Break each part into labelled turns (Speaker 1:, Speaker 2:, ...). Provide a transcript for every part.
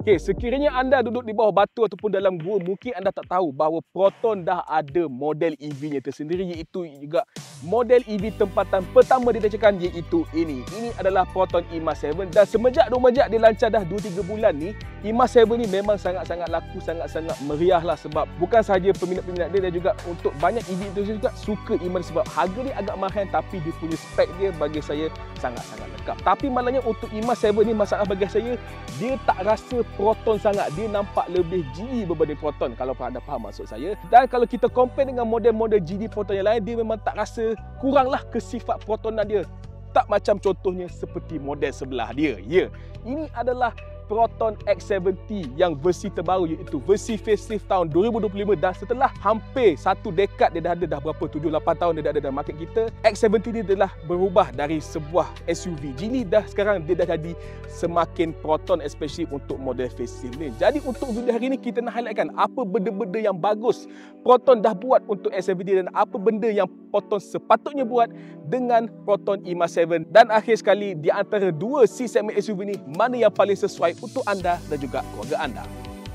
Speaker 1: Okey, sekiranya anda duduk di bawah batu ataupun dalam gua, mungkin anda tak tahu bahawa Proton dah ada model EV-nya tersendiri, iaitu juga model EV tempatan pertama dirancangkan, iaitu ini. Ini adalah Proton E-Mas 7 dan semenjak dia lancar dah 2-3 bulan ni, E-Mas 7 ni memang sangat-sangat laku, sangat-sangat meriah lah, sebab bukan sahaja peminat-peminat dia dan juga untuk banyak EV itu juga suka E-Mas sebab harga dia agak mahal tapi dia punya spek dia bagi saya sangat-sangat lengkap. Tapi malangnya untuk E-Mas 7 ni, masalah bagi saya, dia tak rasa Proton sangat. Dia nampak lebih GE berbanding Proton, kalau anda faham maksud saya. Dan kalau kita compare dengan model-model GD Proton yang lain, dia memang tak rasa kuranglah kesifat Protonan dia. Tak macam contohnya seperti model sebelah dia. Ya, ini adalah Proton X70 yang versi terbaru, iaitu versi facelift tahun 2025, dan setelah hampir 1 dekad dia dah ada, dah berapa, 7-8 tahun dia dah ada dalam market kita, X70 ni telah berubah dari sebuah SUV Geely, dah sekarang dia dah jadi semakin Proton, especially untuk model facelift ni. Jadi untuk video hari ni kita nak highlightkan apa benda-benda yang bagus Proton dah buat untuk X70 dan apa benda yang Proton sepatutnya buat dengan Proton E-Mas 7, dan akhir sekali di antara dua C segmen SUV ni, mana yang paling sesuai untuk anda dan juga keluarga anda.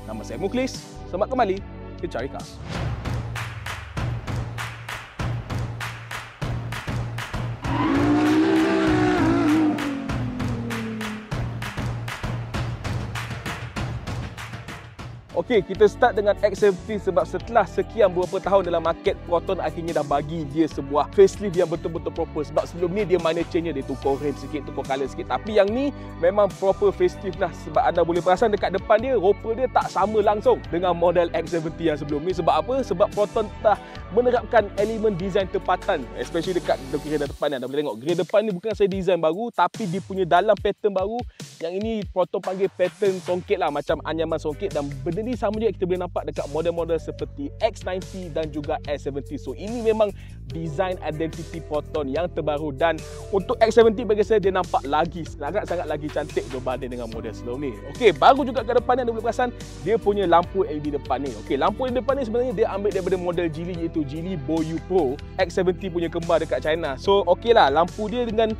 Speaker 1: Nama saya Mukhlis, selamat kembali ke Cari Cars. Okey, kita start dengan X70 sebab setelah sekian beberapa tahun dalam market, Proton akhirnya dah bagi dia sebuah facelift yang betul-betul proper. Sebab sebelum ni dia minor change, dia tukar rim sikit, tukar colour sikit. Tapi yang ni memang proper facelift lah. Sebab anda boleh perasan dekat depan dia, roper dia tak sama langsung dengan model X70 yang sebelum ni. Sebab apa? Sebab Proton telah menerapkan elemen design tempatan, especially dekat grill depan ni. Anda boleh tengok grill depan ni bukan saja design baru, tapi dia punya dalam pattern baru. Yang ini Proton panggil pattern songket lah, macam anyaman songket, dan benda ni sama juga kita boleh nampak dekat model-model seperti X90 dan juga S70. So ini memang design identity Proton yang terbaru, dan untuk X70 bagi saya dia nampak lagi sangat lagi cantik berbanding dengan model sebelum ni. Okey, baru juga ke depan ni anda boleh perasan dia punya lampu LED depan ni. Okey, lampu LED depan ni sebenarnya dia ambil daripada model Geely, iaitu Geely Boyu Pro, X70 punya kembar dekat China. So okeylah, lampu dia dengan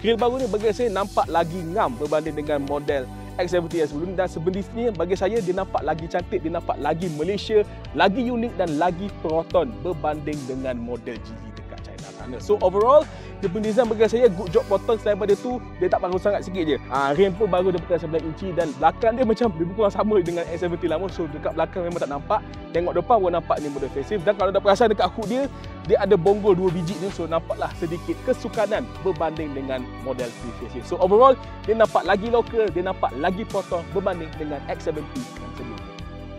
Speaker 1: grill baru ni bagi saya nampak lagi ngam berbanding dengan model X70 yang sebelum ni, dan sebenarnya bagi saya dia nampak lagi cantik, dia nampak lagi Malaysia, lagi unik dan lagi Proton berbanding dengan model Geely dekat China sana. So overall dia punya design bagi saya good job Proton. Selain daripada tu dia tak baru sangat sikit je. Rim pun baru daripada 11 inci, dan belakang dia macam lebih kurang sama dengan S70 lama. So dekat belakang memang tak nampak. Tengok depan pun nampak ni model facelift, dan kalau dah perasan dekat hood dia ada bonggol 2 biji ni. So nampaklah sedikit kesukanan berbanding dengan model pre-facelift. So overall dia nampak lagi lokal, dia nampak lagi Proton berbanding dengan X70 yang sebelum.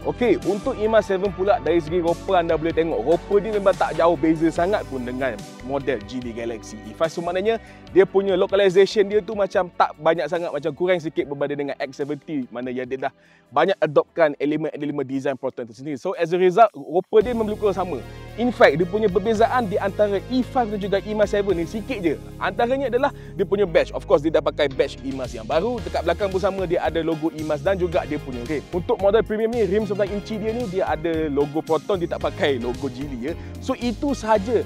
Speaker 1: Okey, untuk E-Mas 7 pula, dari segi roper anda boleh tengok roper dia memang tak jauh beza sangat pun dengan model Geely Galaxy E5. So maknanya dia punya localization dia tu macam tak banyak sangat, macam kurang sikit berbanding dengan X70, mana yang dia dah banyak adoptkan elemen-elemen design Proton tersendiri. So as a result, roper dia memang lebih kurang sama. In fact, dia punya perbezaan di antara E5 dan juga E-Mas 7 ni sikit je. Antaranya adalah dia punya badge. Of course dia dah pakai badge E-Mas yang baru. Dekat belakang pun sama, dia ada logo E-Mas dan juga dia punya rim. Untuk model premium ni, rim 9 inci dia ni dia ada logo Proton, dia tak pakai logo Geely ya. So itu sahaja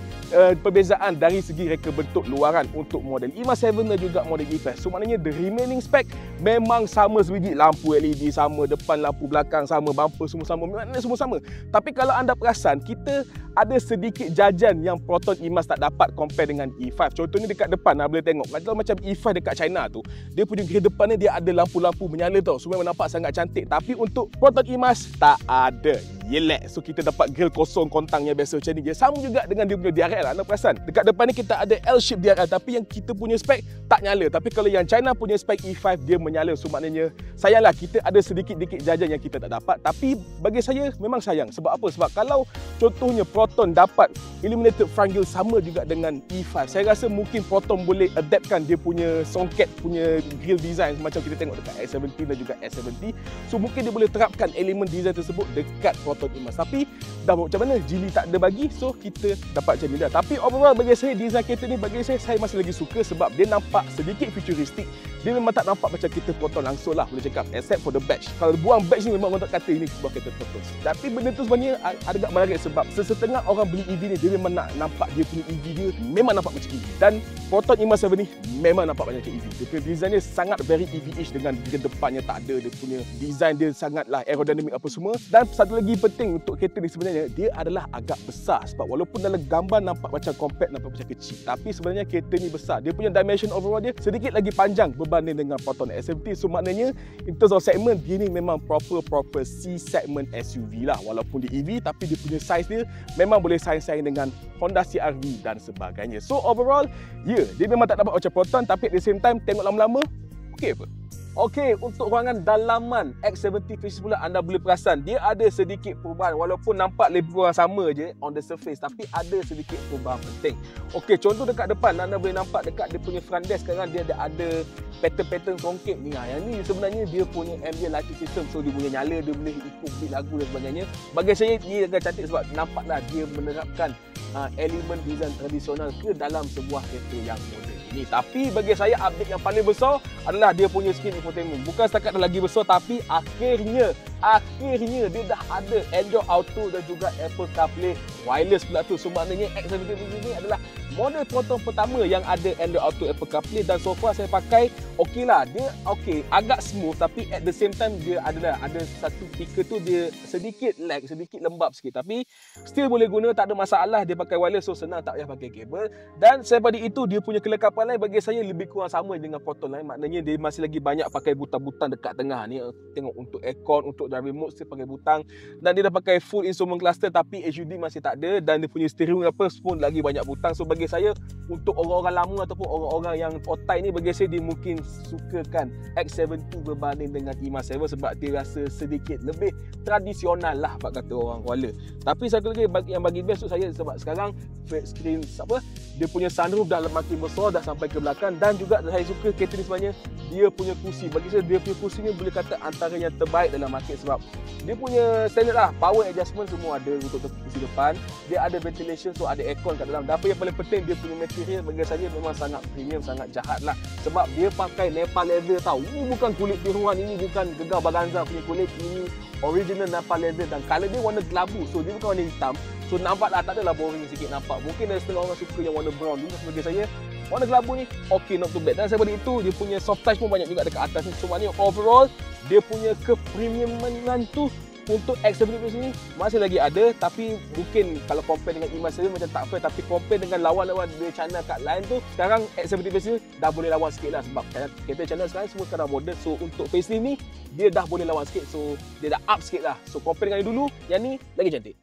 Speaker 1: perbezaan dari segi reka bentuk luaran untuk model E-Mas 7 dan juga model E5. So maknanya the remaining spec memang sama sebiji. Lampu LED sama, depan lampu belakang sama, bumper semua sama, maknanya semua sama. Tapi kalau anda perasan, kita ada sedikit jajan yang Proton E-Mas tak dapat compare dengan E5. Contohnya dekat depan, anda boleh tengok. Kalau macam E5 dekat China tu, dia punya grill depan ni dia ada lampu-lampu menyala tau. So memang nampak sangat cantik. Tapi untuk Proton E-Mas tak ada. Yelek. So kita dapat grill kosong kontang yang biasa macam ni je. Sama juga dengan dia punya DRL. Anda perasan? Dekat depan ni kita ada L-shape DRL, tapi yang kita punya spek tak nyala. Tapi kalau yang China punya spek E5 dia menyala. So maknanya sayanglah kita ada sedikit-sedikit jajan yang kita tak dapat. Tapi bagi saya memang sayang. Sebab apa? Sebab kalau contohnya Proton dapat illuminated front grille sama juga dengan E5, saya rasa mungkin Proton boleh adaptkan dia punya songket punya grille design macam kita tengok dekat S70 dan juga S70. So mungkin dia boleh terapkan elemen design tersebut dekat Proton E-Mas. Tapi dah macam mana Geely tak ada bagi, so kita dapat macam ni dah. Tapi overall bagi saya design kereta ni bagi saya masih lagi suka sebab dia nampak sedikit futuristik, dia memang tak nampak macam kereta Proton langsung lah boleh cakap, except for the badge. Kalau buang badge ni memang orang tak kata ini sebuah kereta Proton. Tapi benda tu sebenarnya agak menarik sebab sesetengah orang beli EV ni dia memang nak nampak dia punya EV dia memang nampak macam EV. Dan Proton E-MAX 7 ni memang nampak macam EV. Dia punya design dia sangat very EV-ish dengan gear depannya tak ada, dia punya design dia sangatlah aerodinamik apa semua. Dan satu lagi penting untuk kereta ni sebenarnya dia adalah agak besar sebab walaupun dalam gambar nampak macam compact, nampak macam kecil, tapi sebenarnya kereta ni besar. Dia punya dimension overall dia sedikit lagi panjang berbanding dengan Proton X70. So maknanya in terms of segment dia ni memang proper C segment SUV lah. Walaupun dia EV tapi dia punya size dia memang boleh saing-saing dengan Honda CR-V dan sebagainya. So overall, dia memang tak dapat macam Proton tapi at the same time tengok lama-lama okey apa. Okey, untuk ruangan dalaman X70 Face pula anda boleh perasan dia ada sedikit perubahan walaupun nampak lebih kurang sama je on the surface tapi ada sedikit perubahan penting. Okey, contoh dekat depan anda boleh nampak dekat dia punya front desk sekarang dia ada pattern-pattern songket ni. Yang ni sebenarnya dia punya ambient lighting system, so dia boleh nyala, dia boleh ikut beat lagu dan sebagainya. Bagi saya dia agak cantik sebab nampaklah dia menerapkan elemen design tradisional ke dalam sebuah kereta yang moden ini. Tapi bagi saya update yang paling besar adalah dia punya screen infotainment. Bukan setakat dah lagi besar tapi akhirnya dia dah ada Android Auto dan juga Apple CarPlay wireless pula tu. So maknanya X70 ini adalah model Proton pertama yang ada Android Auto, Apple CarPlay dan so far saya pakai okeylah. Dia okey, agak smooth tapi at the same time dia ada satu ticker tu dia sedikit lag, sedikit lembab sikit tapi still boleh guna, tak ada masalah. Dia pakai wireless so senang, tak payah pakai kabel. Dan selain itu dia punya kelengkapan lain bagi saya lebih kurang sama dengan Proton lain. Maknanya dia masih lagi banyak pakai butang-butang dekat tengah ni. Tengok untuk aircon, untuk driving mode still pakai butang dan dia dah pakai full instrument cluster tapi HUD masih tak ada dan dia punya steering apa pun lagi banyak butang. So bagi saya untuk orang-orang lama ataupun orang-orang yang otai ni bagi saya dia mungkin sukakan X70 berbanding dengan E-MAX 7 sebab dia rasa sedikit lebih tradisional lah bak kata orang Kuala. Tapi satu lagi yang bagi best untuk saya sebab sekarang flat screen dia punya sunroof dah makin besar, dah sampai ke belakang dan juga saya suka kereta ni sebenarnya dia punya kursi. Bagi saya dia punya kursi ni boleh kata antara yang terbaik dalam market sebab dia punya standard lah, power adjustment semua ada untuk kursi depan, dia ada ventilation, so ada aircon kat dalam. Dan apa yang paling penting dia punya material bagi saya memang sangat premium, sangat jahat lah sebab dia pakai Nepal leather tau. Ini bukan kulit tiruan, ini bukan Gegar Baganza punya kulit, ini original Nepal leather dan colour dia warna kelabu, so dia bukan warna hitam. So nampaklah tak adalah boring sikit nampak. Mungkin ada setengah orang suka yang warna brown dulu, bagi saya warna kelabu ni okey, not too bad. Dan daripada itu dia punya soft touch pun banyak juga dekat atas ni. So maknanya overall dia punya kepremiuman tu untuk X70 ni masih lagi ada tapi mungkin kalau compare dengan E-MAX 7 macam tak fair, tapi compare dengan lawan-lawan dia China kat lain tu sekarang X70 ni dah boleh lawan sikit lah sebab kereta China sekarang semua sekarang modern. So untuk facelift ni dia dah boleh lawan sikit, so dia dah up sikit lah. So compare dengan yang dulu, yang ni lagi cantik.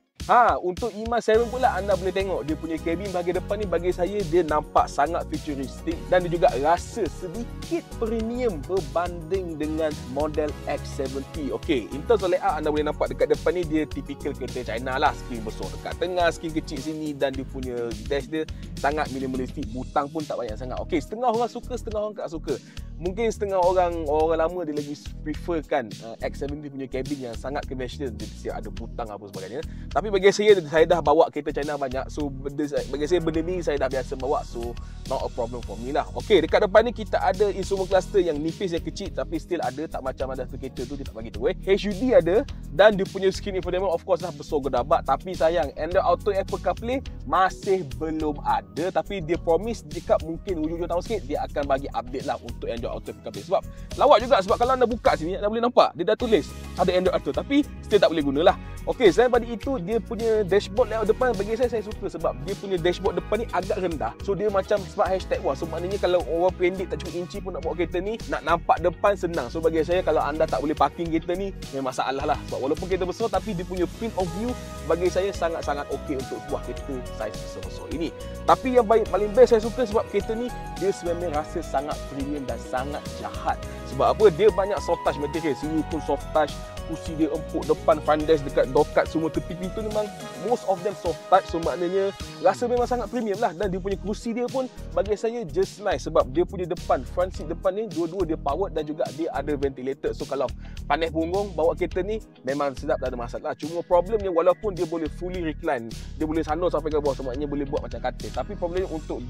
Speaker 1: Untuk E-MAX 7 pula anda boleh tengok dia punya kabin bahagian depan ni bagi saya dia nampak sangat futuristik dan dia juga rasa sedikit premium berbanding dengan model X70. Okey, in terms of layout anda boleh nampak dekat depan ni dia typical kereta China lah, skrin besar dekat tengah, skrin kecil sini dan dia punya dash dia sangat minimalistik, butang pun tak banyak sangat. Okey, setengah orang suka, setengah orang tak suka. Mungkin setengah orang lama dia lagi preferkan X70 punya kabin yang sangat conventional, dia siap ada butang apa sebagainya. Tapi bagi saya dah bawa kereta China banyak, so bagi saya benda ni saya dah biasa bawa, so not a problem for me lah. Okey, dekat depan ni kita ada instrument cluster yang nipis, yang kecil tapi still ada, tak macam ada kereta tu dia tak bagi tu. HUD ada dan dia punya screen infotainment of course dah besar gedabak, tapi sayang Android Auto, Apple CarPlay masih belum ada. Tapi dia promise dekat mungkin hujung tahun sikit dia akan bagi update lah untuk Android Auto, Apple CarPlay. Sebab lawak juga sebab kalau anda buka sini anda boleh nampak dia dah tulis ada Android Auto tapi still tak boleh guna lah. Okey, selain daripada itu dia punya dashboard layout depan bagi saya suka sebab dia punya dashboard depan ni agak rendah, so dia macam smart hashtag wah. So maknanya kalau orang pendek tak cukup inci pun nak bawa kereta ni, nak nampak depan senang. So bagi saya kalau anda tak boleh parking kereta ni memang masalah lah sebab walaupun kereta besar tapi dia punya field of view bagi saya sangat-sangat okey untuk sebuah kereta saiz besar-besar ini. Tapi yang paling best saya suka sebab kereta ni dia sebenarnya rasa sangat premium dan sangat jahat. Sebab apa? Dia banyak soft touch material, sini pun soft touch, kursi dia empuk depan, front desk dekat doorkat semua tepi pintu memang most of them soft touch. So maknanya rasa memang sangat premium lah. Dan dia punya kursi dia pun bagi saya just nice sebab dia punya depan, front seat depan ni dua-dua dia powered dan juga dia ada ventilator. So kalau panas punggung bawa kereta ni memang sedap, tak ada masalah. Cuma problemnya walaupun dia boleh fully recline, dia boleh sandar sampai ke bawah, so maknanya boleh buat macam katil. Tapi problemnya untuk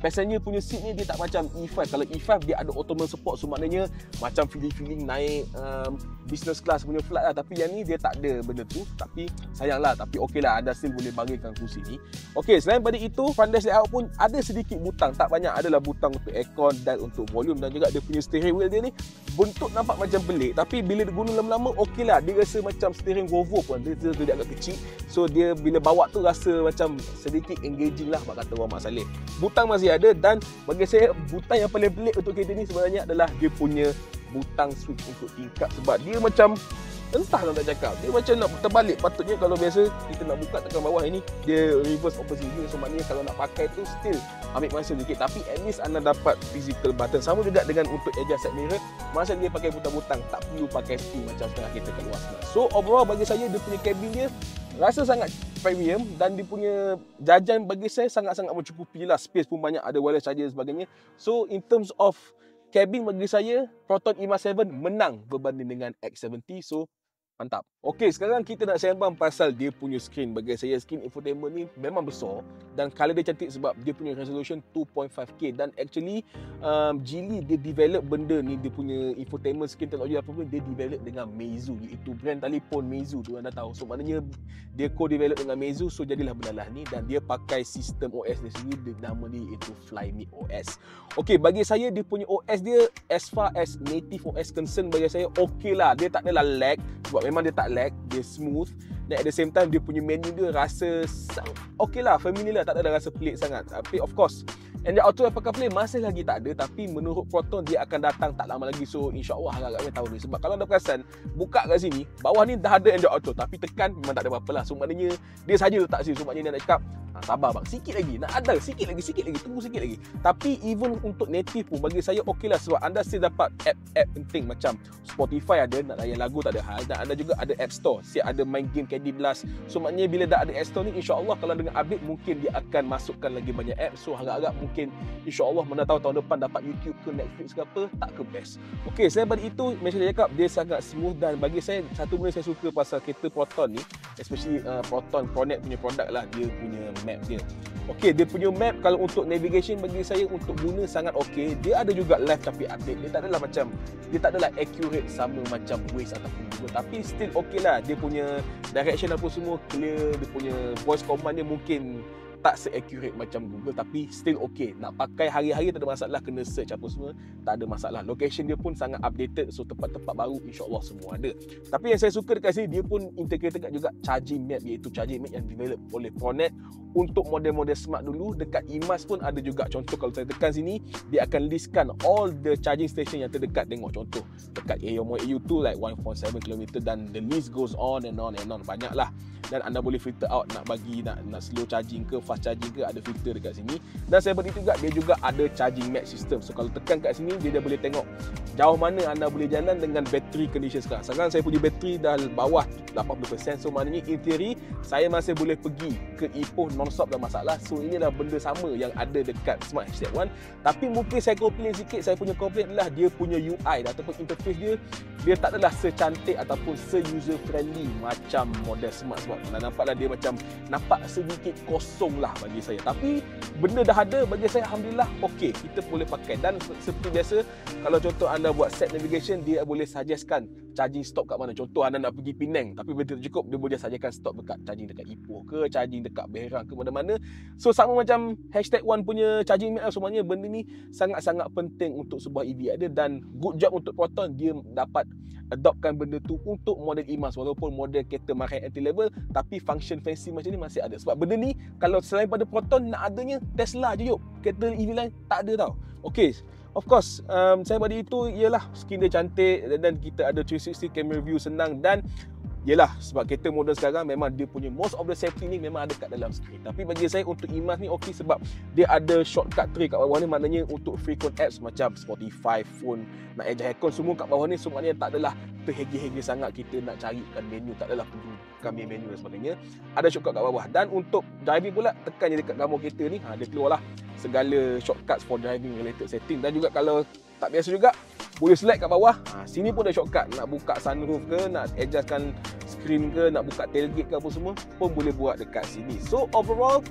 Speaker 1: passenger punya seat ni dia tak macam E5. Kalau E5 dia ada ottoman support, so maknanya macam feeling naik business class punya flight lah. Tapi yang ni dia tak ada benda tu. Tapi sayanglah, tapi okey lah, anda still boleh baringkan kursi ni. Okey, selain pada itu, front desk layout pun ada sedikit butang, tak banyak, adalah butang untuk aircon dan untuk volume, dan juga dia punya steering wheel dia ni bentuk nampak macam pelik, tapi bila dia guna lama-lama okey lah, dia rasa macam steering Volvo pun, dia agak kecil, so dia bila bawa tu rasa macam sedikit engaging lah, kata orang Mak Saleh. Butang masih ada, dan bagi saya butang yang paling pelik untuk kereta ni sebenarnya adalah dia punya butang switch untuk tingkap, sebab dia macam entahlah nak cakap, dia macam nak terbalik. Patutnya kalau biasa kita nak buka tekan bawah, ini dia reverse opposite ni, so maknanya kalau nak pakai tu still ambil masa sedikit, tapi at least anda dapat physical button. Sama juga dengan untuk adjust side mirror, masa dia pakai butang-butang, tak perlu pakai spring macam setengah kereta kat luar sana. So overall bagi saya, dia punya cabin dia rasa sangat premium, dan dia punya jajan bagi saya sangat-sangat mencukupi lah, space pun banyak, ada wireless charger dan sebagainya. So in terms of cabin, bagi saya Proton E-Mas 7 menang berbanding dengan X70, so mantap. Okey, sekarang kita nak sembang pasal dia punya screen. Bagi saya, screen infotainment ni memang besar, dan color dia cantik sebab dia punya resolution 2.5K, dan actually Geely dia develop benda ni, dia punya infotainment screen teknologi apa pun dia develop dengan Meizu, iaitu brand telefon Meizu tu anda tahu. So maknanya dia co-develop dengan Meizu, so jadilah benda lah ni, dan dia pakai sistem OS dia sendiri, nama dia iaitu Flyme OS. Okey, bagi saya dia punya OS dia, as far as native OS concern, bagi saya okey lah, dia tak adalah lag, sebab memang dia tak lag, dia smooth, dan at the same time dia punya menu dia rasa okey lah, familiar lah, tak ada rasa pelik sangat. Tapi of course Android Auto Apple CarPlay masih lagi tak ada, tapi menurut Proton dia akan datang tak lama lagi, so insyaAllah agak-agaknya tahun ni. Sebab kalau anda perasan, buka kat sini, bawah ni dah ada Android Auto, tapi tekan memang tak ada apa-apa lah, so maknanya dia saja letak sini, so maknanya dia nak cakap sabar bang, sikit lagi, nak ada sikit lagi, tunggu sikit lagi. Tapi even untuk native pun bagi saya okey lah, sebab anda still dapat app penting macam Spotify ada, nak layan lagu tak ada hal, dan anda juga ada App Store, siap ada main game Candy Blast. So maknanya bila dah ada App Store ni, insyaAllah kalau dengan update mungkin dia akan masukkan lagi banyak app, so agak-agak mungkin insyaAllah mana tahu tahun depan dapat YouTube ke Netflix ke apa, tak ke best. Okey, selain daripada itu, macam saya cakap, dia sangat smooth, dan bagi saya satu benda saya suka pasal kereta Proton ni, especially Proton Pronet punya produk lah, dia punya map dia. Okey, dia punya map kalau untuk navigation bagi saya untuk guna sangat okey. Dia ada juga live tapi update. Dia tak adalah macam, dia tak adalah accurate sama macam Waze ataupun Google, tapi still okey lah. Dia punya direction apa semua clear, dia punya voice command dia mungkin tak se-accurate macam Google, tapi still okey. Nak pakai hari-hari tak ada masalah, kena search apa semua tak ada masalah. Location dia pun sangat updated, so tempat-tempat baru insyaAllah semua ada. Tapi yang saya suka dekat sini, dia pun integrated juga charging map, iaitu charging map yang develop oleh Pronet untuk model-model smart dulu. Dekat E-Mas pun ada juga, contoh kalau saya tekan sini, dia akan listkan all the charging station yang terdekat. Tengok contoh dekat AU tu like 1.7 km, dan the list goes on and on and on, banyak lah. Dan anda boleh filter out, nak bagi nak slow charging ke fast charging ke, ada filter dekat sini. Dan saya beri juga, dia juga ada charging map system, so kalau tekan kat sini dia dah boleh tengok jauh mana anda boleh jalan dengan battery condition sekarang. Sekarang saya punya bateri dah bawah 80%, so maknanya in theory saya masih boleh pergi ke Ipoh non-stop, tak masalah. So inilah benda sama yang ada dekat Smart Hashtag 1. Tapi mungkin saya komplain sikit, saya punya komplain adalah dia punya UI ataupun interface dia tak adalah secantik ataupun se-user friendly macam model Smart. Sebab nampaklah dia macam nampak sedikit kosong lah bagi saya. Tapi benda dah ada, bagi saya alhamdulillah okey, kita boleh pakai. Dan seperti biasa, kalau contoh anda buat set navigation, dia boleh suggestkan charging stop kat mana. Contoh anda nak pergi Penang tapi benda tak cukup, dia boleh suggestkan stop dekat charging dekat Ipoh ke, charging dekat Berang ke, mana-mana. So sama macam Hashtag 1 punya charging map, semuanya benda ni sangat-sangat penting untuk sebuah EV ada, dan good job untuk Proton, dia dapat adoptkan benda tu untuk model E-Mas. Walaupun model kereta marin entry level, tapi function fancy macam ni masih ada. Sebab benda ni kalau selain pada Proton, nak adanya Tesla je yuk, kereta EV lain tak ada tau. Okey, of course, saya pada itu ialah skin dia cantik, dan kita ada 360 camera view senang, dan yelah, sebab kereta moden sekarang memang dia punya most of the safety ni memang ada kat dalam skrin. Tapi bagi saya untuk E-Mas ni okey, sebab dia ada shortcut tree kat bawah ni, maknanya untuk frequent apps macam Spotify, phone, nak adjust aircon semua kat bawah ni, so maknanya tak adalah terhegi-hegi sangat kita nak carikan menu, tak adalah perlu kami menu dan sebagainya. Ada shortcut kat bawah. Dan untuk driving pula, tekan je dekat gambar kereta ni, dia keluarlah segala shortcuts for driving related setting. Dan juga kalau tak biasa juga, boleh select kat bawah, sini pun ada shortcut, nak buka sunroof ke, nak adjustkan screen ke, nak buka tailgate ke apa semua pun boleh buat dekat sini. So overall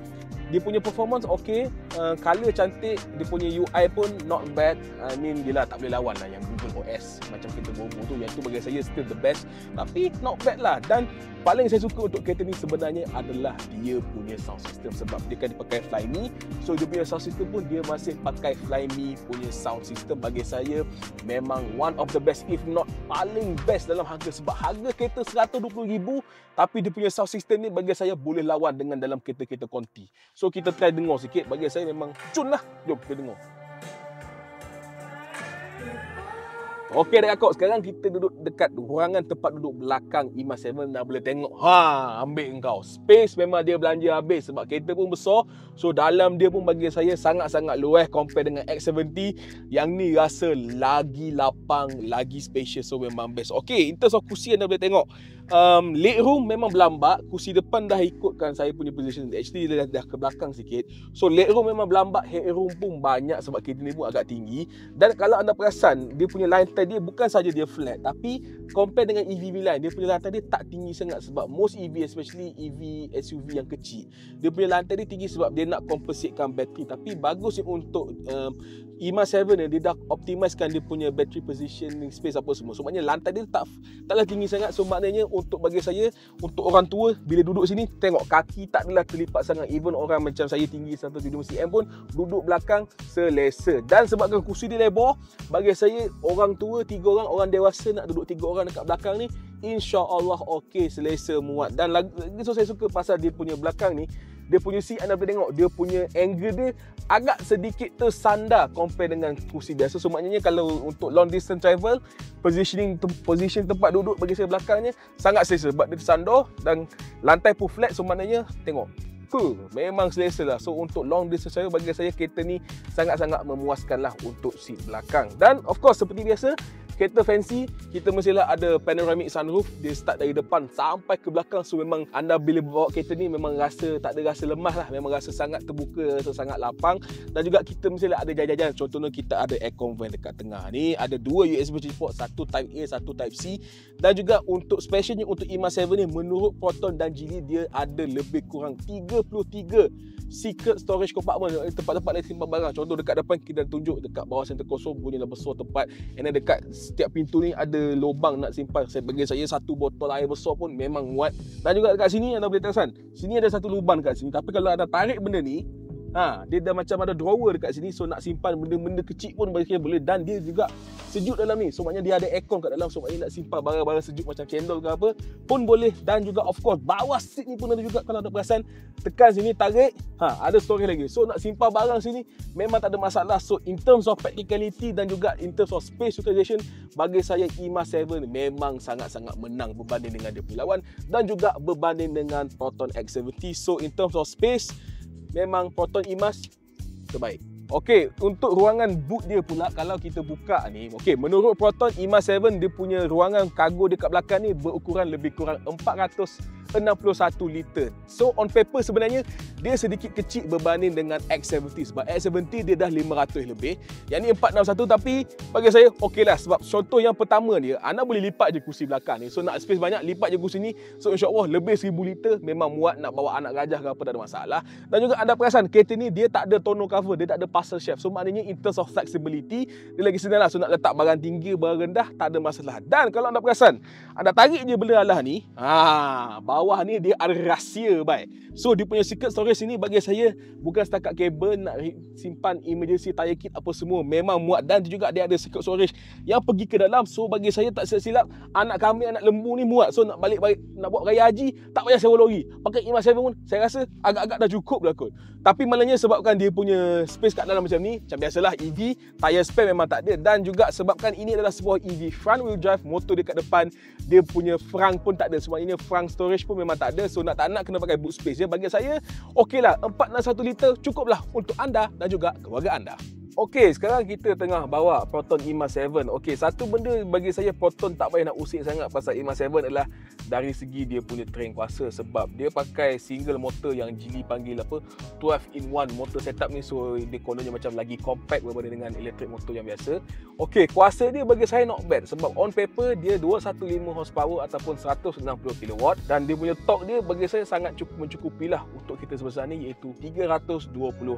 Speaker 1: dia punya performance okey, color cantik, dia punya UI pun not bad. I mean yelah tak boleh lawan lah yang Google OS macam kereta Volvo tu, yang tu bagi saya still the best, tapi not bad lah. Dan paling saya suka untuk kereta ni sebenarnya adalah dia punya sound system, sebab dia kan dipakai Flyme, so dia punya sound system pun dia masih pakai Flyme punya sound system. Bagi saya memang one of the best, if not paling best dalam harga, sebab harga kereta 120,000 tapi dia punya sound system ni bagi saya boleh lawan dengan dalam kereta-kereta Conti. So kita try dengar sikit, bagi saya memang cun lah. Jom kita dengar. Okey dekat sekarang kita duduk dekat ruangan tempat duduk belakang Imas 7. Dah boleh tengok. Ambil engkau. Space memang dia belanja habis sebab kereta pun besar. So dalam dia pun bagi saya sangat-sangat luas compare dengan X70. Yang ni rasa lagi lapang, lagi spacious. So memang best. Okey, in terms of kursi anda boleh tengok. Legroom memang berlambak. Kursi depan dah ikutkan saya punya position. Actually dia dah ke belakang sikit. So legroom memang berlambak. Headroom pun banyak sebab kereta ni pun agak tinggi. Dan kalau anda perasan, dia punya lantai dia bukan saja dia flat, tapi compare dengan EV line, dia punya lantai dia tak tinggi sangat. Sebab most EV, especially EV SUV yang kecil, dia punya lantai dia tinggi sebab dia nak compensatekan bateri. Tapi bagus untuk Imas 7 ni, dia dah optimizekan dia punya battery positioning space apa semua. So maknanya lantai dia taklah tinggi sangat. So maknanya untuk bagi saya, untuk orang tua bila duduk sini, tengok kaki tak adalah terlipat sangat. Even orang macam saya tinggi 175 cm pun duduk belakang selesa. Dan sebabkan kursi dia lebar, bagi saya orang tua 3 orang dewasa nak duduk 3 orang dekat belakang ni, insya-Allah okey, selesa, muat. Dan lagi so saya suka pasal dia punya belakang ni, dia punya seat anda boleh tengok, dia punya angle dia agak sedikit tersandar compare dengan kursi biasa. So maknanya kalau untuk long distance travel, position tempat duduk bagi saya belakangnya sangat selesa sebab dia tersandar dan lantai pun flat. So maknanya tengok, memang selesa lah. So untuk long distance travel bagi saya kereta ni sangat-sangat memuaskan lah untuk seat belakang. Dan of course seperti biasa, kereta fancy, kita mestilah ada panoramic sunroof. Dia start dari depan sampai ke belakang. So memang anda bila bawa kereta ni memang rasa tak ada rasa lemah lah. Memang rasa sangat terbuka, rasa sangat lapang. Dan juga kita mestilah ada jajan-jajan. Contohnya kita ada aircon vent dekat tengah ni. Ada 2 USB port, satu Type A, satu Type C. Dan juga untuk specialnya untuk Imas 7 ni, menurut Proton dan Geely, dia ada lebih kurang 33 secret storage compartment, tempat-tempat lain simpan barang. Contoh dekat depan kita tunjuk dekat bawah center console bunyilah besar tempat. And then dekat setiap pintu ni ada lubang nak simpan. Bagi saya satu botol air besar pun memang muat. Dan juga dekat sini anda boleh tengok, sini ada satu lubang dekat sini. Tapi kalau anda tarik benda ni, dia dah macam ada drawer dekat sini. So nak simpan benda-benda kecil pun bagi saya boleh. Dan dia juga sejuk dalam ni. So maknanya dia ada aircon kat dalam. So maknanya nak simpan barang-barang sejuk macam cendol ke apa pun boleh. Dan juga of course bawah seat ni pun ada juga. Kalau anda perasan, tekan sini tarik, ada storage lagi. So nak simpan barang sini memang tak ada masalah. So in terms of practicality dan juga in terms of space utilization, bagi saya Imas 7 memang sangat-sangat menang berbanding dengan dia punya lawan. Dan juga berbanding dengan Proton X70. So in terms of space, memang Proton Imas terbaik. Okey, untuk ruangan boot dia pula, kalau kita buka ni, okey, menurut Proton Imas 7 dia punya ruangan kargo dekat belakang ni berukuran lebih kurang 461 liter. So on paper sebenarnya dia sedikit kecil berbanding dengan X70 sebab X70 dia dah 500 lebih. Yang ni 461, tapi bagi saya okeylah sebab contoh yang pertama dia, anda boleh lipat je kursi belakang ni. So nak space banyak, lipat je kursi ni. So insya-Allah lebih 1000 liter memang muat nak bawa anak gajah ke apa, tak ada masalah. Dan juga anda perasan kereta ni dia tak ada tonneau cover, dia tak ada parcel shelf. So maknanya in terms of flexibility dia lagi senang lah. So nak letak barang tinggi, barang rendah tak ada masalah. Dan kalau anda perasan, anda tarik je benda alah ni, bawah ni dia ada rahsia baik. So dia punya secret storage sini bagi saya bukan setakat kabel nak simpan emergency tire kit apa semua, memang muat. Dan juga dia ada secret storage yang pergi ke dalam. So bagi saya tak silap anak kami, anak lembu ni muat. So nak balik nak buat raya haji tak payah sewa lori, pakai Imas 7 pun saya rasa agak-agak dah cukup lah kot. Tapi malangnya sebabkan dia punya space kat dalam macam ni, macam biasalah EV, tire spare memang tak ada. Dan juga sebabkan ini adalah sebuah EV front wheel drive, motor dekat depan, dia punya frunk pun tak ada. Sebabnya frunk storage pun memang tak ada. So nak tak nak kena pakai boot space. Bagi saya okeylah, 461 liter cukuplah untuk anda dan juga keluarga anda. Okey, sekarang kita tengah bawa Proton EMAS 7. Okey, satu benda bagi saya Proton tak payah nak usik sangat pasal EMAS 7 adalah dari segi dia punya train kuasa, sebab dia pakai single motor yang Geely panggil apa 12-in-1 motor setup ni, so dia kononnya macam lagi compact berbanding dengan electric motor yang biasa. Okey, kuasa dia bagi saya not bad sebab on paper dia 215 horsepower ataupun 160 kW dan dia punya torque dia bagi saya sangat mencukupilah untuk kita sebesar ni, iaitu 320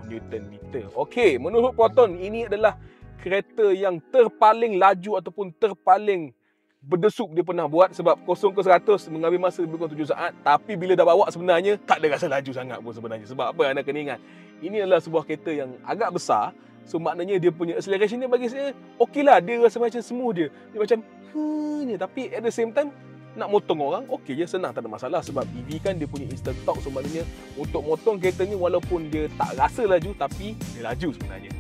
Speaker 1: Nm. Okey, menurut Proton ini adalah kereta yang terpaling laju ataupun terpaling berdesuk dia pernah buat, sebab 0 ke 100 mengambil masa lebih kurang 7 saat, tapi bila dah bawa sebenarnya tak ada rasa laju sangat pun sebenarnya. Sebab apa, anda kena ingat ini adalah sebuah kereta yang agak besar, so maknanya dia punya acceleration dia bagi saya okey lah, dia rasa macam smooth, dia macam tapi at the same time nak motong orang okey je, senang, tak ada masalah. Sebab EV kan dia punya instant torque, so maknanya untuk motong kereta ni walaupun dia tak rasa laju tapi dia laju sebenarnya.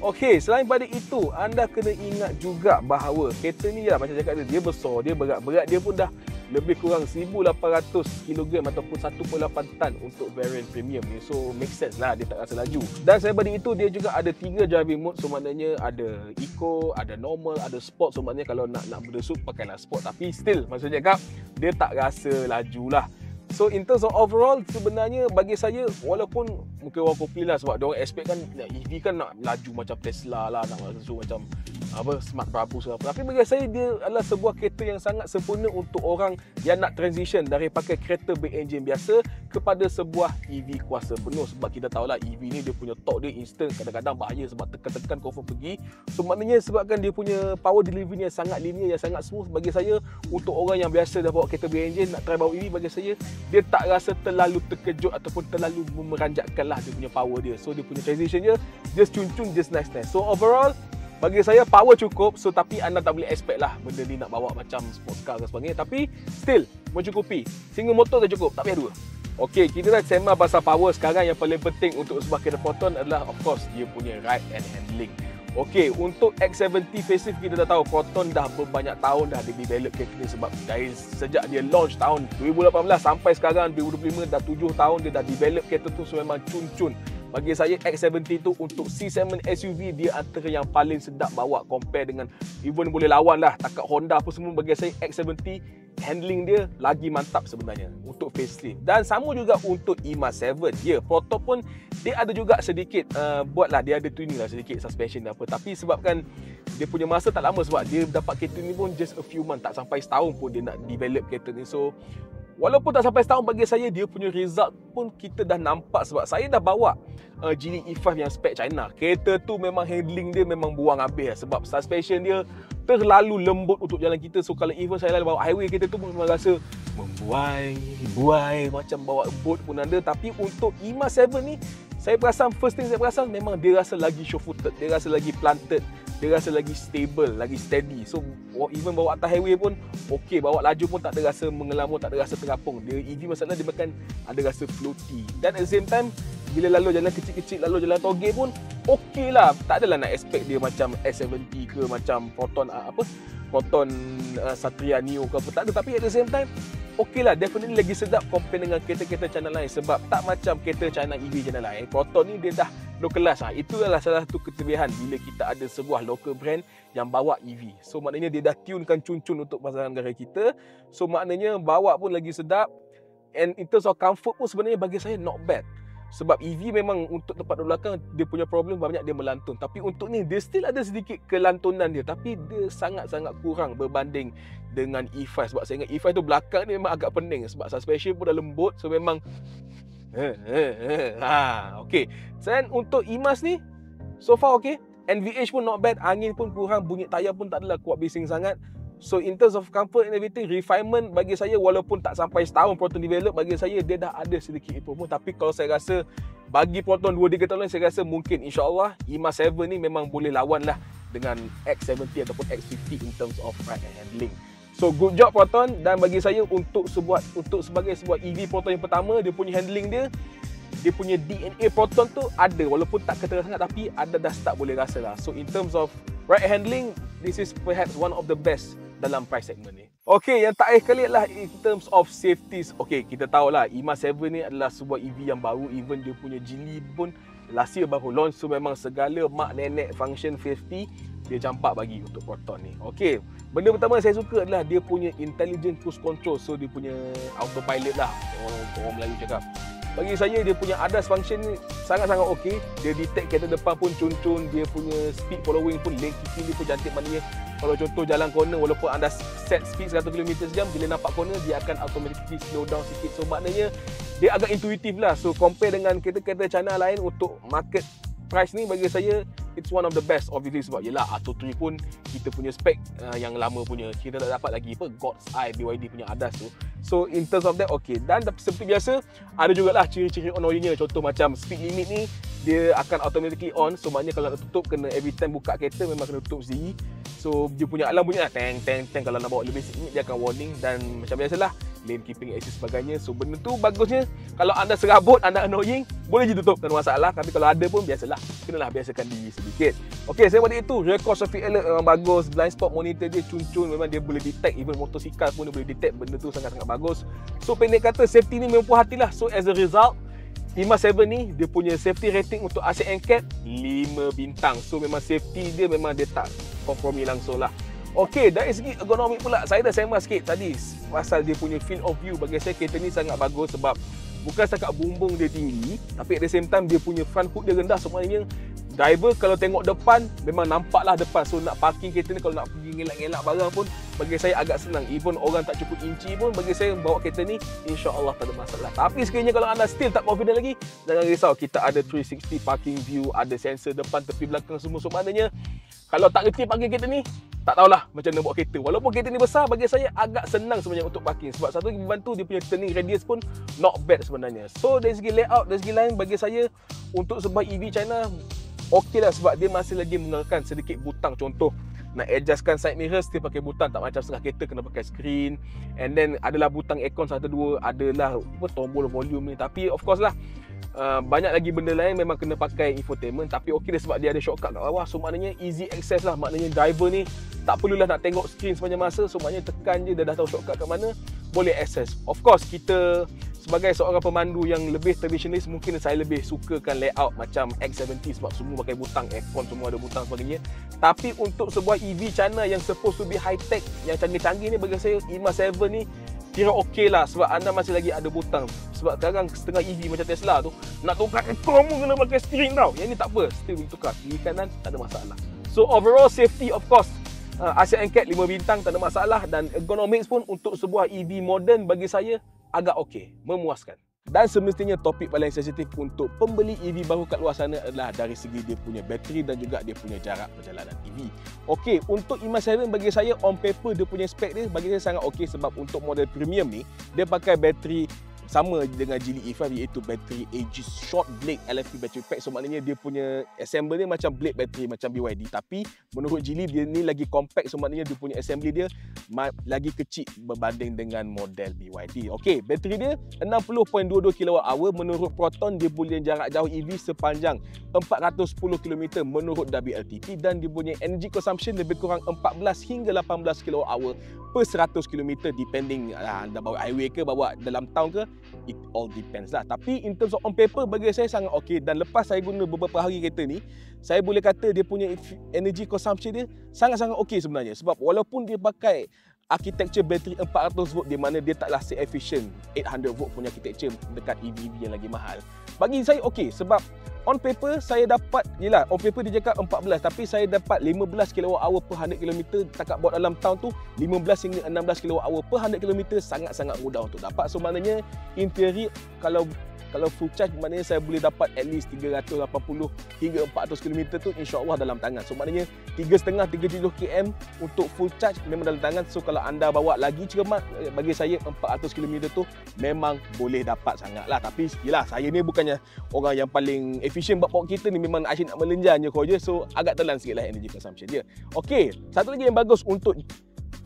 Speaker 1: Okey, selain pada itu, anda kena ingat juga bahawa kereta ni lah macam cakap dia besar, dia berat dia pun dah lebih kurang 1800 kg ataupun 1.8 tan untuk variant premium ni. So make sense lah dia tak rasa laju. Dan selain pada itu, dia juga ada 3 driving mode, so maknanya ada eco, ada normal, ada sport. So maknanya kalau nak berdesuk pakailah sport, tapi still maksud cakap dia tak rasa laju lah. So in terms of overall, sebenarnya bagi saya walaupun mungkin orang kopi lah sebab diorang expect kan EV kan nak laju macam Tesla lah, nak laju macam apa Smart Brabus ke apa. Tapi bagi saya dia adalah sebuah kereta yang sangat sempurna untuk orang yang nak transition dari pakai kereta berenjin biasa kepada sebuah EV kuasa penuh. Sebab kita tahulah EV ni dia punya torque dia instant, kadang-kadang bahaya sebab tekan-tekan confirm pergi. So maknanya sebabkan dia punya power delivery yang sangat linear, yang sangat smooth, bagi saya untuk orang yang biasa dah bawa kereta berenjin nak try bawa EV, bagi saya dia tak rasa terlalu terkejut ataupun terlalu memeranjatkan lah dia punya power dia. So dia punya transition dia just cun-cun, just nice. So overall bagi saya power cukup, so tapi anda tak boleh expect lah benda ni nak bawa macam sports car dan sebagainya, tapi still mencukupi. Single motor dah cukup, tak payah dua. Okey, kita dah sembang pasal power. Sekarang yang paling penting untuk sebuah kereta Proton adalah of course dia punya ride and handling. Okey, untuk X70 facelift kita dah tahu Proton dah berbanyak tahun dah dia develop kereta ni, sebab dari sejak dia launch tahun 2018 sampai sekarang 2025 dah 7 tahun dia dah develop kereta tu, so memang cun-cun. Bagi saya X70 tu untuk C-segment SUV dia antara yang paling sedap bawa, compare dengan even boleh lawan lah takat Honda apa semua. Bagi saya X70 handling dia lagi mantap sebenarnya untuk facelift. Dan sama juga untuk EMAS 7. Ya, Proton pun dia ada juga sedikit buatlah, dia ada tuning lah sedikit suspension dan apa, tapi sebabkan dia punya masa tak lama, sebab dia dapat kereta ni pun just a few months, tak sampai setahun pun dia nak develop kereta ni. So walaupun tak sampai setahun, bagi saya dia punya result pun kita dah nampak, sebab saya dah bawa Geely E5 yang spek China. Kereta tu memang handling dia memang buang habis lah, sebab suspension dia terlalu lembut untuk jalan kita. So kalau even saya bawa highway, kereta tu memang rasa membuai macam bawa boat pun ada. Tapi untuk EMAS 7 ni, saya perasan first thing saya perasan memang dia rasa lagi sure-footed, dia rasa lagi planted, dia rasa lagi stable, lagi steady. So even bawa atas highway pun okey, bawa laju pun tak ada rasa mengelama, tak ada rasa terapung. Dia EV masalah dia bahkan ada rasa floaty. Dan at the same time bila lalu jalan kecil-kecil, lalu jalan toge pun okey lah. Tak adalah nak expect dia macam S70 ke macam Proton Proton Satria Neo ke apa, tak ada. Tapi at the same time okey lah, definitely lagi sedap compare dengan kereta-kereta China lain, sebab tak macam kereta China EV China lain. Proton ni dia dah low class lah. Itu adalah salah satu kelebihan bila kita ada sebuah local brand yang bawa EV. So maknanya dia dah tunekan cun-cun untuk pasaran negara kita. So maknanya bawa pun lagi sedap. And in terms of comfort pun sebenarnya bagi saya not bad. Sebab EV memang untuk tempat belakang dia punya problem banyak dia melantun. Tapi untuk ni dia still ada sedikit kelantunan dia, tapi dia sangat-sangat kurang berbanding dengan E5. Sebab saya ingat E5 tu belakang ni memang agak pening, sebab suspension pun dah lembut. So memang okey. Dan untuk EMAS ni so far okey. NVH pun not bad, angin pun kurang, bunyi tayar pun tak adalah kuat bising sangat. So in terms of comfort and everything, refinement bagi saya walaupun tak sampai setahun Proton develop, bagi saya dia dah ada sedikit improvement. Tapi kalau saya rasa bagi Proton 2-3 tahun lain, saya rasa mungkin insyaAllah EMAS 7 ni memang boleh lawan lah dengan X70 ataupun X50 in terms of ride and handling. So good job Proton. Dan bagi saya untuk sebagai sebuah EV Proton yang pertama, dia punya handling dia punya DNA Proton tu ada, walaupun tak ketara sangat, tapi ada dah start boleh rasa lah. So in terms of ride handling, this is perhaps one of the best dalam price segment ni. Okey, yang terakhir kali adalah in terms of safeties. Okey, kita tahulah EMA 7 ni adalah sebuah EV yang baru. Even dia punya Geely pun last year baru launch. So memang segala mak nenek function safety dia campak bagi untuk Proton ni. Okey, benda pertama saya suka adalah dia punya intelligent cruise control. So dia punya autopilot lah, orang Melayu cakap. Bagi saya dia punya ADAS function ni sangat-sangat okey. Dia detect kereta depan pun cun-cun, dia punya speed following pun, lane keeping dia pun cantik. Maknanya kalau contoh jalan corner, walaupun anda set speed 100 km sejam, bila nampak corner dia akan automatically slow down sikit. So maknanya dia agak intuitif lah. So compare dengan kereta-kereta China lain untuk market price ni, bagi saya it's one of the best obviously, sebab yelah Atto 3 pun kita punya spek yang lama punya, kita tak dapat lagi apa God's Eye BYD punya ADAS tu. So in terms of that okay. Dan seperti biasa ada jugalah ciri-ciri annoyingnya. Contoh macam speed limit ni dia akan automatically on. So maknanya kalau nak tutup kena every time buka kereta memang kena tutup sendiri. So dia punya alarm bunyi lah teng teng teng. Kalau nak bawa lebih sikit dia akan warning. Dan macam biasalah lane keeping assist sebagainya. So benda tu bagusnya. Kalau anda serabut, anda annoying, boleh je tutup, tak ada masalah. Tapi kalau ada pun biasalah, kenalah biasakan diri sedikit. Okey, saya balik itu record traffic alert memang bagus. Blind spot monitor dia cun-cun, memang dia boleh detect. Even motosikal pun dia boleh detect. Benda tu sangat-sangat bagus. So pendek kata safety ni memang puas hatilah. So as a result EMA 7 ni dia punya safety rating untuk ASIC NCAP 5 bintang. So memang safety dia memang dia tak kompromi langsung lah. Okey, dari segi ergonomik pula, saya dah sembang sikit tadi pasal dia punya field of view. Bagi saya kereta ni sangat bagus sebab bukan setakat bumbung dia tinggi, tapi at the same time dia punya front hood dia rendah. Semuanya driver kalau tengok depan memang nampaklah depan. So nak parking kereta ni, kalau nak pergi ngelak-ngelak barang pun bagi saya agak senang. Even orang tak cukup inci pun bagi saya bawa kereta ni insya-Allah tak ada masalah. Tapi sekiranya kalau anda still tak confident lagi, jangan risau, kita ada 360 parking view, ada sensor depan, tepi belakang semua. So maknanya kalau tak reti parking kereta ni, tak tahulah macam mana bawa kereta. Walaupun kereta ni besar, bagi saya agak senang sebenarnya untuk parking. Sebab satu lagi membantu dia punya turning radius pun not bad sebenarnya. So dari segi layout, dari segi lain, bagi saya untuk sebuah EV China okey lah. Sebab dia masih lagi mengekalkan sedikit butang. Contoh nak adjustkan side mirrors, dia pakai butang, tak macam setengah kereta kena pakai screen. And then adalah butang aircon satu dua, adalah tombol volume ni. Tapi of course lah banyak lagi benda lain memang kena pakai infotainment. Tapi okey dia sebab dia ada shortcut kat bawah. So maknanya easy access lah. Maknanya driver ni tak perlulah nak tengok screen sepanjang masa. So maknanya tekan je, dia dah tahu shortcut kat mana, boleh access. Of course kita sebagai seorang pemandu yang lebih tradisionalis, mungkin saya lebih sukakan layout macam X70 sebab semua pakai butang, aircon semua ada butang sebagainya. Tapi untuk sebuah EV China yang supposed to be high tech, yang canggih-canggih ni, bagi saya EMA 7 ni kira okey lah sebab anda masih lagi ada butang. Sebab sekarang setengah EV macam Tesla tu, nak tukar aircon pun kena pakai steering tau. Yang ni tak apa, still boleh tukar kiri kanan, tak ada masalah. So overall safety of course ASIC NCAP 5 bintang, tak ada masalah. Dan ergonomics pun untuk sebuah EV modern bagi saya agak okey, memuaskan. Dan semestinya topik paling sensitif untuk pembeli EV baru kat luar sana adalah dari segi dia punya bateri dan juga dia punya jarak perjalanan EV. Okey, untuk EMA 7 bagi saya on paper dia punya spek dia bagi saya sangat okey sebab untuk model premium ni dia pakai bateri sama dengan Geely E5 iaitu bateri Aegis Short Blade LFP battery pack. So maknanya dia punya assembly dia macam blade battery macam BYD, tapi menurut Geely dia ni lagi compact. So maknanya dia punya assembly dia lagi kecil berbanding dengan model BYD. Okey, bateri dia 60.22 kWh. Menurut Proton dia boleh jarak jauh EV sepanjang 410 km menurut WLTP, dan dia punya energy consumption lebih kurang 14 hingga 18 kWh per 100 km depending anda bawa highway ke bawa dalam town ke, it all depends lah. Tapi in terms of on paper bagi saya sangat okey. Dan lepas saya guna beberapa hari kereta ni, saya boleh kata dia punya energy consumption dia sangat-sangat okey sebenarnya. Sebab walaupun dia pakai architecture bateri 400 volt di mana dia taklah se-efficient 800 volt punya architecture dekat EV yang lagi mahal, bagi saya okey. Sebab on paper saya dapat, yelah on paper dia cakap 14, tapi saya dapat 15 kWh per 100 km. Takat bawa dalam town tu 15 hingga 16 kWh per 100 km sangat-sangat mudah untuk dapat. So maknanya in theory kalau full charge, maknanya saya boleh dapat at least 380 hingga 400 km tu insya-Allah dalam tangan. So maknanya 3.5-3.7 km untuk full charge memang dalam tangan. So kalau anda bawa lagi cermat, bagi saya 400 km tu memang boleh dapat sangatlah. Tapi yelah saya ni bukannya orang yang paling efisien bawa kereta ni, memang asyik nak melenjang je kau je. So agak telan sikitlah energy consumption dia. Okey, satu lagi yang bagus untuk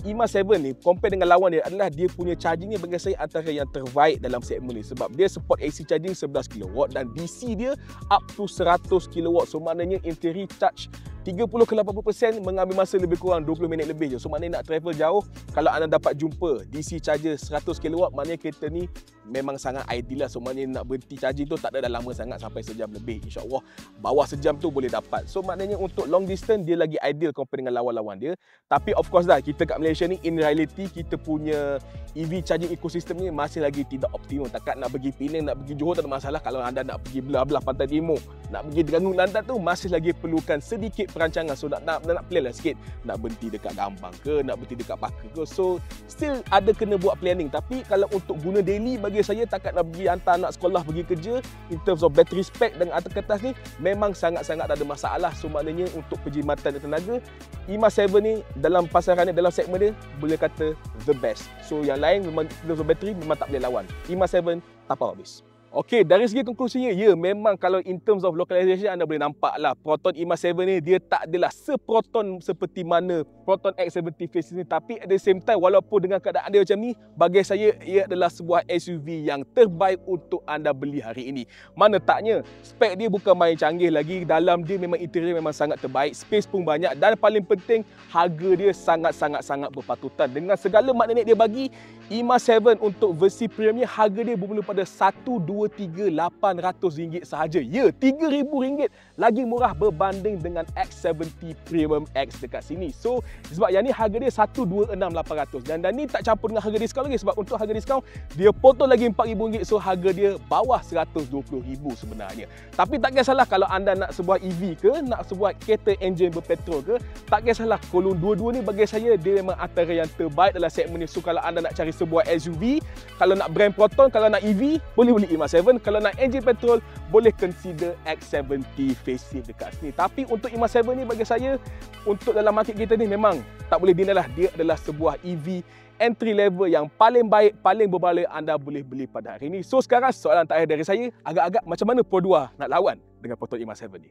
Speaker 1: EMA 7 ni compare dengan lawan dia adalah dia punya charging ni bagi saya antara yang terbaik dalam segmen ni. Sebab dia support AC charging 11 kW dan DC dia up to 100 kW. So maknanya in theory charge 30 ke 80% mengambil masa lebih kurang 20 minit lebih je. So maknanya nak travel jauh, kalau anda dapat jumpa DC charger 100 kW, maknanya kereta ni memang sangat ideal lah. So maknanya nak berhenti charging tu tak ada dah lama sangat, sampai sejam lebih. InsyaAllah bawah sejam tu boleh dapat. So maknanya untuk long distance dia lagi ideal compare dengan lawan-lawan dia. Tapi of course dah, kita kat Malaysia ni in reality kita punya EV charging ecosystem ni masih lagi tidak optimum. Takat nak pergi Penang, nak pergi Johor tak ada masalah. Kalau anda nak pergi belah-belah Pantai Timur, nak pergi Terengganu, Lantan tu masih lagi perlukan sedikit perancangan. So nak plan lah sikit, nak berhenti dekat Gambang ke, nak berhenti dekat Pakar ke. So still ada kena buat planning. Tapi kalau untuk guna daily, bagi saya takat nak pergi hantar anak sekolah, pergi kerja, in terms of battery spec dan atas kertas ni memang sangat-sangat tak ada masalah. So maknanya untuk perkhidmatan tenaga, IMA 7 ni dalam pasaran ni, dalam segmen dia boleh kata the best. So yang lain memang in terms of battery memang tak boleh lawan. IMA 7 tapau habis. Okey, dari segi konklusinya, ya memang kalau in terms of localization anda boleh nampak lah Proton IMA 7 ni dia tak adalah seproton seperti mana Proton X70 Facelift ni. Tapi at the same time, walaupun dengan keadaan dia macam ni, bagi saya ia adalah sebuah SUV yang terbaik untuk anda beli hari ini. Mana taknya, spek dia bukan main canggih lagi, dalam dia memang interior memang sangat terbaik, space pun banyak, dan paling penting harga dia sangat-sangat berpatutan. Dengan segala maknanya dia bagi, IMA 7 untuk versi premium harga dia bermula pada RM123,800 sahaja. Ya, RM3,000 lagi murah berbanding dengan X70 Premium X dekat sini. So, sebab yang ni harga dia RM126,800. Dan ni tak campur dengan harga diskaun lagi, sebab untuk harga diskaun dia potong lagi RM4,000. So, harga dia bawah RM120,000 sebenarnya. Tapi tak kisahlah kalau anda nak sebuah EV ke, nak sebuah kereta enjin berpetrol ke, tak kisahlah. Kalau dua-dua ni bagi saya dia memang antara yang terbaik dalam segmen ni. So, kalau anda nak cari sebuah SUV, kalau nak brand Proton, kalau nak EV, boleh beli IMA 7. Kalau nak enjin petrol, boleh consider X70 Facelift dekat sini. Tapi untuk IMA 7 ni bagi saya, untuk dalam market kita ni memang tak boleh dinalah, dia adalah sebuah EV entry level yang paling baik, paling berbaloi anda boleh beli pada hari ini. So sekarang soalan terakhir dari saya, agak-agak macam mana Pro 2 nak lawan dengan Proton IMA 7 ni?